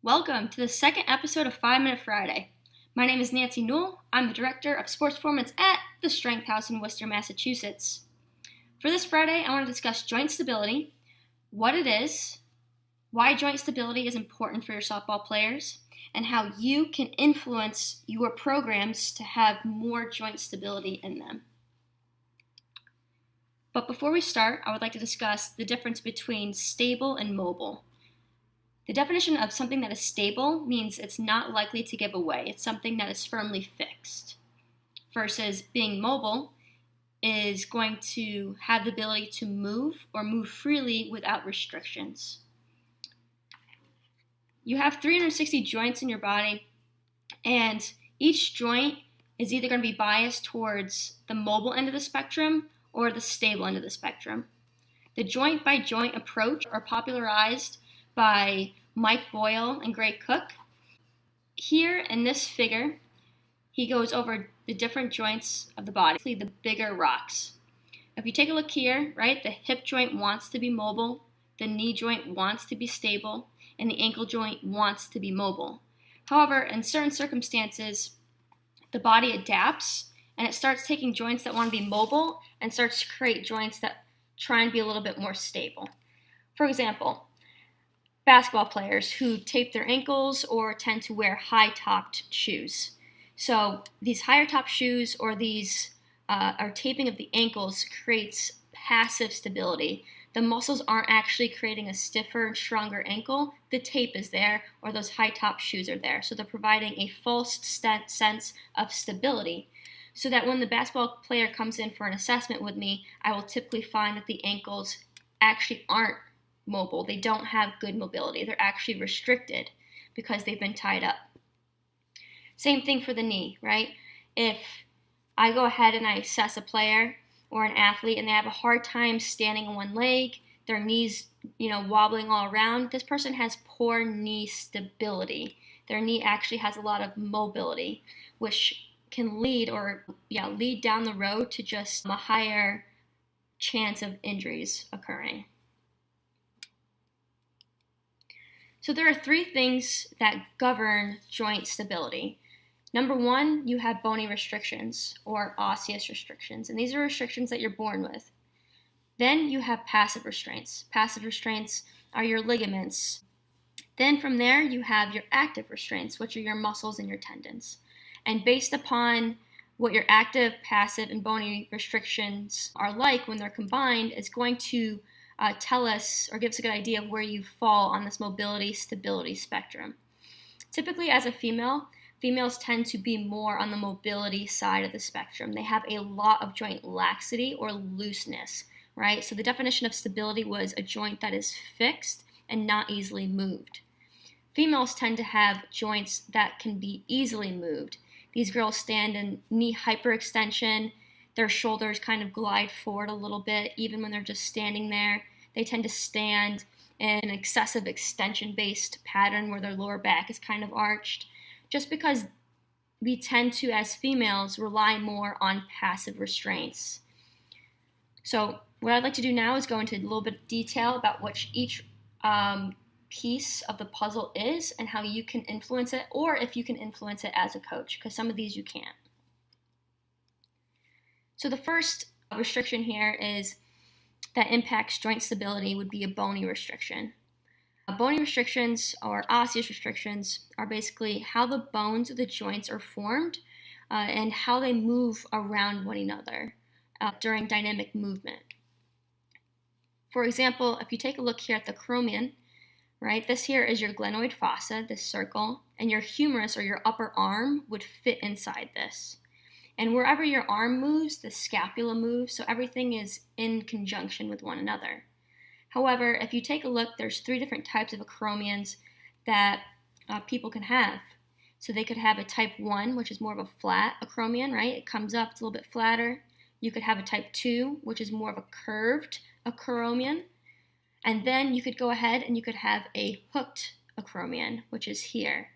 Welcome to the second episode of 5 Minute Friday. My name is Nancy Newell. I'm the Director of Sports Performance at the Strength House in Worcester, Massachusetts. For this Friday, I want to discuss joint stability, what it is, why joint stability is important for your softball players, and how you can influence your programs to have more joint stability in them. But before we start, I would like to discuss the difference between stable and mobile. The definition of something that is stable means it's not likely to give away. It's something that is firmly fixed. Versus being mobile is going to have the ability to move or move freely without restrictions. You have 360 joints in your body, and each joint is either going to be biased towards the mobile end of the spectrum or the stable end of the spectrum. The joint-by-joint approach are popularized by Mike Boyle and Gray Cook. Here in this figure, he goes over the different joints of the body, the bigger rocks. If you take a look here, right, the hip joint wants to be mobile, the knee joint wants to be stable, and the ankle joint wants to be mobile. However, in certain circumstances, the body adapts and it starts taking joints that want to be mobile and starts to create joints that try and be a little bit more stable. For example, basketball players who tape their ankles or tend to wear high-topped shoes. So these higher-top shoes or these or taping of the ankles creates passive stability. The muscles aren't actually creating a stiffer, stronger ankle. The tape is there, or those high-top shoes are there. So they're providing a false sense of stability. So that when the basketball player comes in for an assessment with me, I will typically find that the ankles actually aren't mobile. They don't have good mobility. They're actually restricted because they've been tied up. Same thing for the knee, right? If I go ahead and I assess a player or an athlete and they have a hard time standing on one leg, their knees, wobbling all around, this person has poor knee stability. Their knee actually has a lot of mobility, which can lead down the road to just a higher chance of injuries occurring. So there are three things that govern joint stability. Number one, you have bony restrictions or osseous restrictions, and these are restrictions that you're born with. Then you have passive restraints. Passive restraints are your ligaments. Then from there, you have your active restraints, which are your muscles and your tendons. And based upon what your active, passive, and bony restrictions are like when they're combined, it's going to tell us or give us a good idea of where you fall on this mobility stability spectrum. Typically, as a female, females tend to be more on the mobility side of the spectrum. They have a lot of joint laxity or looseness, right? So the definition of stability was a joint that is fixed and not easily moved. Females tend to have joints that can be easily moved. These girls stand in knee hyperextension. Their shoulders kind of glide forward a little bit, even when they're just standing there. They tend to stand in an excessive extension-based pattern where their lower back is kind of arched, just because we tend to, as females, rely more on passive restraints. So what I'd like to do now is go into a little bit of detail about what each piece of the puzzle is and how you can influence it, or if you can influence it as a coach, because some of these you can't. So the first restriction here is that impacts joint stability would be a bony restriction. Bony restrictions or osseous restrictions are basically how the bones of the joints are formed and how they move around one another during dynamic movement. For example, if you take a look here at the acromion, right, this here is your glenoid fossa, this circle, and your humerus or your upper arm would fit inside this. And wherever your arm moves, the scapula moves, so everything is in conjunction with one another. However, if you take a look, there's three different types of acromions that people can have. So they could have a type 1, which is more of a flat acromion, right? It comes up, it's a little bit flatter. You could have a type 2, which is more of a curved acromion. And then you could go ahead and you could have a hooked acromion, which is here.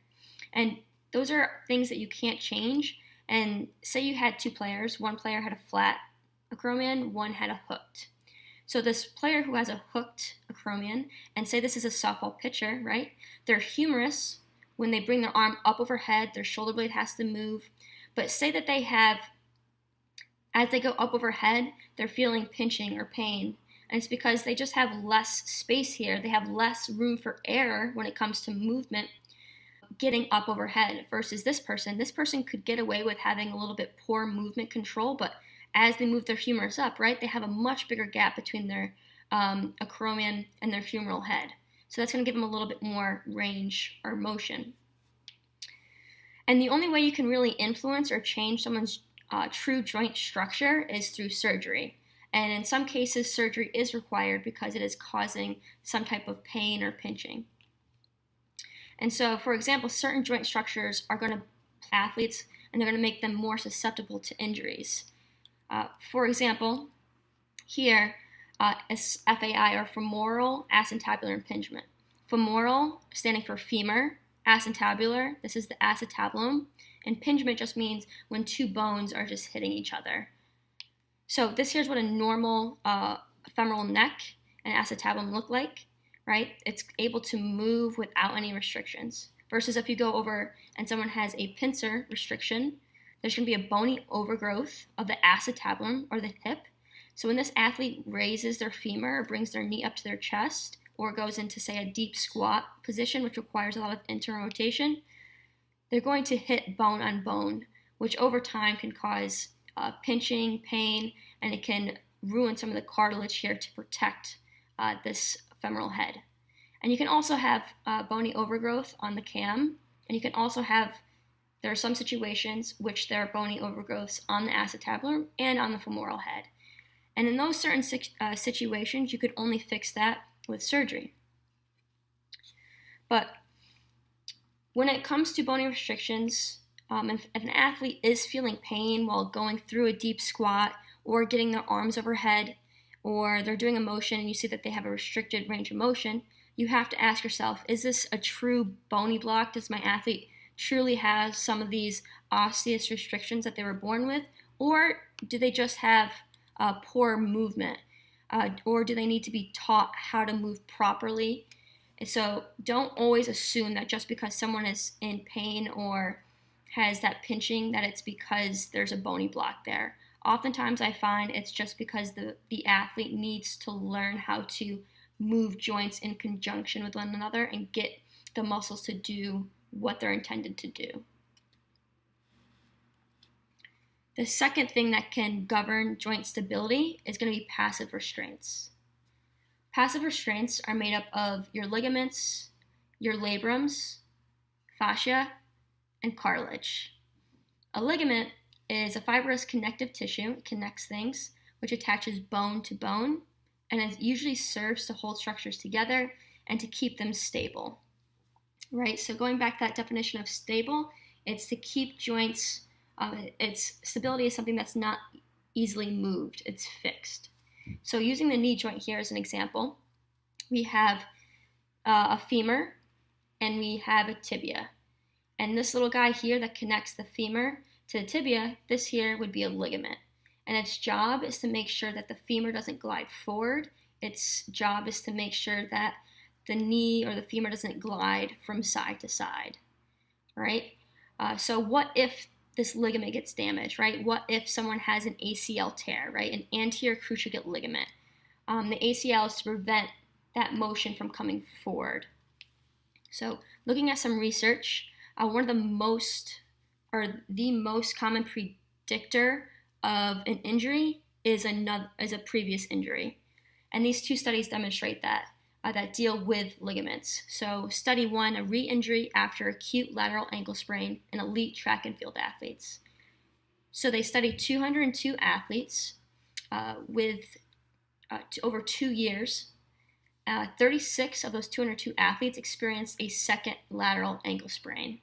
And those are things that you can't change. And say you had two players, one player had a flat acromion, one had a hooked. So this player who has a hooked acromion, and say this is a softball pitcher, right? Their humerus, when they bring their arm up overhead, their shoulder blade has to move. But say that they have, as they go up overhead, they're feeling pinching or pain. And it's because they just have less space here. They have less room for error when it comes to movement getting up overhead versus this person. This person could get away with having a little bit poor movement control, but as they move their humerus up, right, they have a much bigger gap between their acromion and their humeral head. So that's going to give them a little bit more range or motion. And the only way you can really influence or change someone's true joint structure is through surgery. And in some cases, surgery is required because it is causing some type of pain or pinching. And so, for example, certain joint structures are going to athletes, and they're going to make them more susceptible to injuries. For example, here is FAI, or femoral acetabular impingement. Femoral, standing for femur, acetabular, this is the acetabulum. Impingement just means when two bones are just hitting each other. So this here's what a normal femoral neck and acetabulum look like, right? It's able to move without any restrictions. Versus if you go over and someone has a pincer restriction, there's going to be a bony overgrowth of the acetabulum or the hip. So when this athlete raises their femur or brings their knee up to their chest, or goes into, say, a deep squat position, which requires a lot of internal rotation, they're going to hit bone on bone, which over time can cause pinching, pain, and it can ruin some of the cartilage here to protect this femoral head. And you can also have bony overgrowth on the cam, and you can also have, there are some situations which there are bony overgrowths on the acetabulum and on the femoral head. And in those certain situations, you could only fix that with surgery. But when it comes to bony restrictions, if an athlete is feeling pain while going through a deep squat or getting their arms overhead, or they're doing a motion and you see that they have a restricted range of motion, you have to ask yourself, is this a true bony block? Does my athlete truly have some of these osseous restrictions that they were born with? Or do they just have poor movement? Or do they need to be taught how to move properly? And so don't always assume that just because someone is in pain or has that pinching that it's because there's a bony block there. Oftentimes I find it's just because the athlete needs to learn how to move joints in conjunction with one another and get the muscles to do what they're intended to do. The second thing that can govern joint stability is going to be passive restraints. Passive restraints are made up of your ligaments, your labrums, fascia, and cartilage. A ligament is a fibrous connective tissue. It connects things, which attaches bone to bone, and it usually serves to hold structures together and to keep them stable. Right? So going back to that definition of stable, it's to keep joints, its stability is something that's not easily moved. It's fixed. So using the knee joint here as an example, we have a femur and we have a tibia. And this little guy here that connects the femur to the tibia, this here would be a ligament. And its job is to make sure that the femur doesn't glide forward. Its job is to make sure that the knee or the femur doesn't glide from side to side, right? So what if this ligament gets damaged, right? What if someone has an ACL tear, right? An anterior cruciate ligament. The ACL is to prevent that motion from coming forward. So looking at some research, one of the most common predictor of an injury is a previous injury. And these two studies demonstrate that deal with ligaments. So study 1, a re-injury after acute lateral ankle sprain in elite track and field athletes. So they studied 202 athletes with over 2 years. 36 of those 202 athletes experienced a second lateral ankle sprain.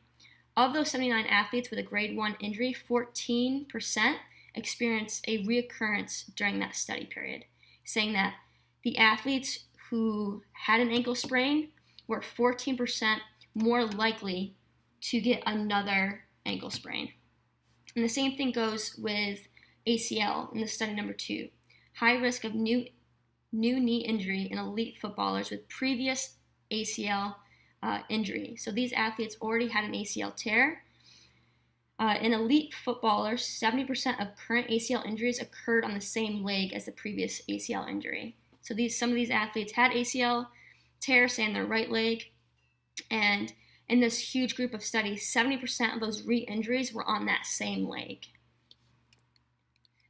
Of those 79 athletes with a grade 1 injury, 14% experienced a reoccurrence during that study period, saying that the athletes who had an ankle sprain were 14% more likely to get another ankle sprain. And the same thing goes with ACL in the study number 2. High risk of new new knee injury in elite footballers with previous ACL injury. So these athletes already had an ACL tear. In elite footballers, 70% of current ACL injuries occurred on the same leg as the previous ACL injury. So some of these athletes had ACL tear, say in their right leg, and in this huge group of studies, 70% of those re-injuries were on that same leg.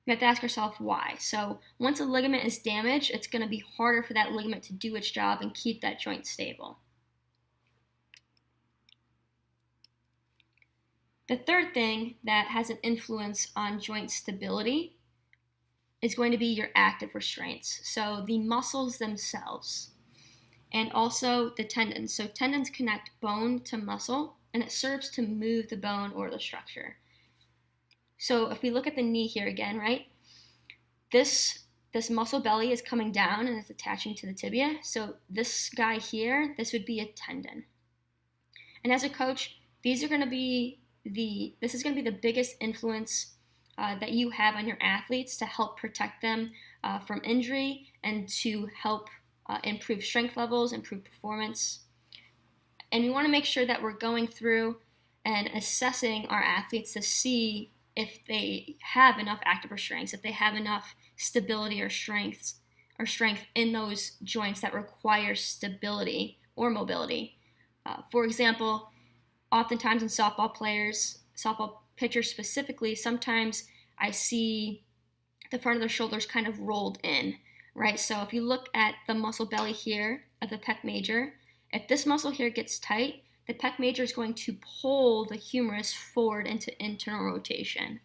We have to ask ourselves why. So once a ligament is damaged, it's going to be harder for that ligament to do its job and keep that joint stable. The third thing that has an influence on joint stability is going to be your active restraints. So the muscles themselves and also the tendons. So tendons connect bone to muscle, and it serves to move the bone or the structure. So if we look at the knee here again, right? This muscle belly is coming down and it's attaching to the tibia. So this guy here, this would be a tendon. And as a coach, this is going to be the biggest influence that you have on your athletes to help protect them from injury and to help improve strength levels, improve performance. And we want to make sure that we're going through and assessing our athletes to see if they have enough active restraints, if they have enough stability or strength in those joints that require stability or mobility. For example, oftentimes in softball pitchers specifically, sometimes I see the front of their shoulders kind of rolled in, right? So if you look at the muscle belly here of the pec major, if this muscle here gets tight, the pec major is going to pull the humerus forward into internal rotation.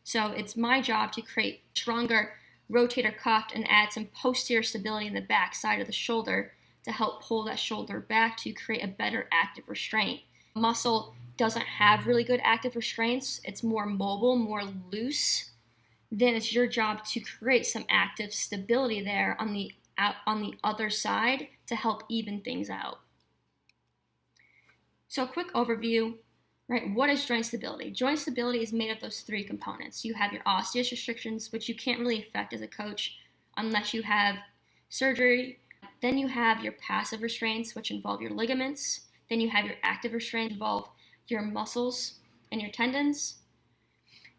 So it's my job to create stronger rotator cuff and add some posterior stability in the back side of the shoulder to help pull that shoulder back to create a better active restraint. Muscle doesn't have really good active restraints. It's more mobile, more loose. Then it's your job to create some active stability there on the other side to help even things out. So a quick overview, right? What is joint stability? Joint stability is made of those three components. You have your osseous restrictions, which you can't really affect as a coach unless you have surgery. Then you have your passive restraints, which involve your ligaments. Then you have your active restraints, involve your muscles and your tendons.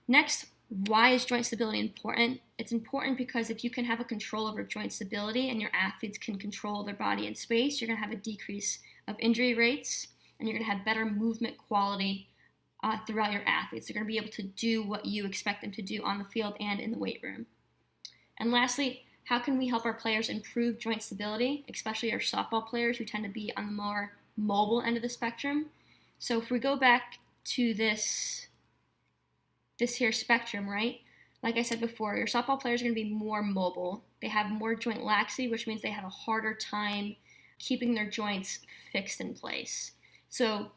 Next, why is joint stability important? It's important because if you can have a control over joint stability and your athletes can control their body in space, you're going to have a decrease of injury rates, and you're going to have better movement quality throughout your athletes. They're going to be able to do what you expect them to do on the field and in the weight room. And lastly, how can we help our players improve joint stability, especially our softball players who tend to be on the more mobile end of the spectrum? So if we go back to this here spectrum, right? Like I said before, your softball players are going to be more mobile. They have more joint laxity, which means they have a harder time keeping their joints fixed in place. So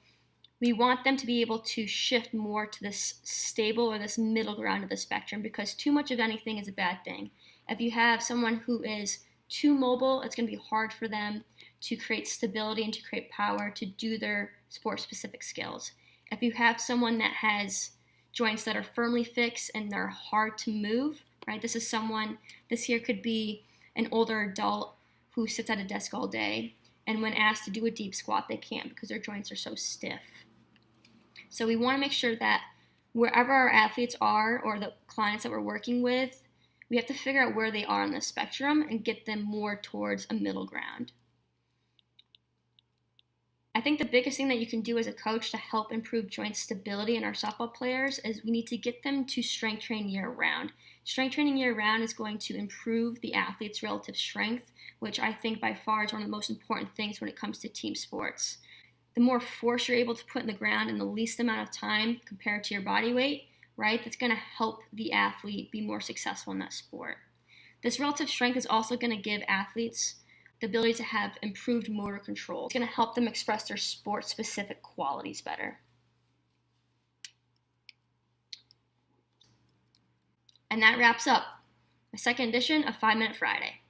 we want them to be able to shift more to this stable or this middle ground of the spectrum, because too much of anything is a bad thing. If you have someone who is too mobile, it's going to be hard for them to create stability and to create power to do their sport-specific skills. If you have someone that has joints that are firmly fixed and they're hard to move, right? This here could be an older adult who sits at a desk all day, and when asked to do a deep squat, they can't because their joints are so stiff. So we want to make sure that wherever our athletes are or the clients that we're working with, we have to figure out where they are on the spectrum and get them more towards a middle ground. I think the biggest thing that you can do as a coach to help improve joint stability in our softball players is we need to get them to strength train year-round. Strength training year-round is going to improve the athlete's relative strength, which I think by far is one of the most important things when it comes to team sports. The more force you're able to put in the ground in the least amount of time compared to your body weight, right, that's going to help the athlete be more successful in that sport. This relative strength is also going to give athletes the ability to have improved motor control. It's going to help them express their sport-specific qualities better. And that wraps up the second edition of 5 Minute Friday.